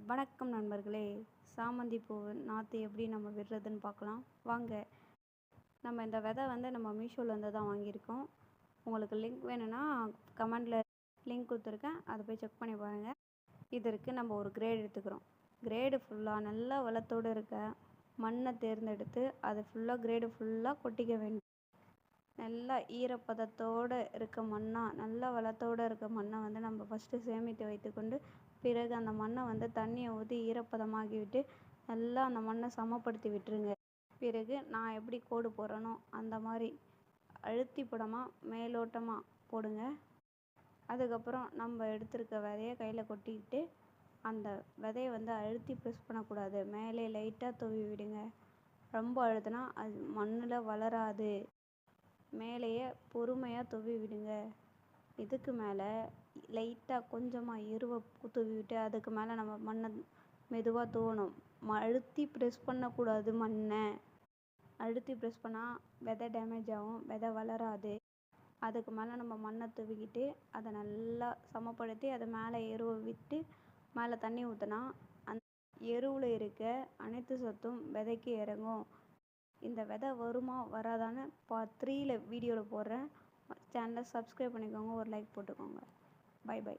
வணக்கம் நண்பர்களே. சாமந்தி பூ நாற்று எப்படி நம்ம விடுறதுன்னு பார்க்கலாம் வாங்க. நம்ம இந்த விதை நம்ம மீஷோலேருந்து தான் வாங்கியிருக்கோம். உங்களுக்கு லிங்க் வேணும்னா கமெண்டில் லிங்க் கொடுத்துருக்கேன், அதை போய் செக் பண்ணி பாருங்கள். இதற்கு நம்ம ஒரு கிரேடு எடுத்துக்கிறோம். கிரேடு ஃபுல்லாக நல்லா வளத்தோடு இருக்க மண்ணை தேர்ந்தெடுத்து அதை ஃபுல்லாக கிரேடு ஃபுல்லாக கொட்டிக்க வேண்டும். நல்லா ஈரப்பதத்தோடு இருக்க மண்ணாக நல்லா வளத்தோடு இருக்க மண்ணை நம்ம ஃபஸ்ட்டு சேமித்து வைத்துக்கொண்டு பிறகு அந்த மண்ணை தண்ணியை ஊற்றி ஈரப்பதமாகிவிட்டு நல்லா அந்த மண்ணை சமப்படுத்தி விட்டுருங்க. பிறகு நான் எப்படி கோடு போடுறேனோ அந்த மாதிரி அழுத்தி போடாமல் மேலோட்டமாக போடுங்க. அதுக்கப்புறம் நம்ம எடுத்துருக்க விதையை கையில் கொட்டிக்கிட்டு அந்த விதையை அழுத்தி ப்ரெஸ் பண்ணக்கூடாது, மேலே லைட்டாக தூவி விடுங்க. ரொம்ப அழுத்தினா அது மண்ணில் வளராது. மேலேயே பொறுமையாக தூவி விடுங்க. இதுக்கு மேலே லைட்டாக கொஞ்சமாக எருவை தூவி விட்டு அதுக்கு மேலே நம்ம மண்ணை மெதுவாக தூவணும். அழுத்தி ப்ரெஸ் பண்ணக்கூடாது. மண்ணை அழுத்தி ப்ரெஸ் பண்ணால் விதை டேமேஜ் ஆகும், விதை வளராது. அதுக்கு மேலே நம்ம மண்ணை தூவிக்கிட்டு அதை நல்லா சமப்படுத்தி அதை மேலே எருவை விட்டு மேலே தண்ணி ஊற்றினா அந்த எருவில் இருக்க அனைத்து சத்தும் விதைக்கு இறங்கும். இந்த விதை வருமா வராதான்னு பார்ட் 3 வீடியோவில் போடுறேன். சேனலை சப்ஸ்கிரைப் பண்ணிக்கோங்க, ஒரு லைக் போட்டுக்கோங்க. Bye by.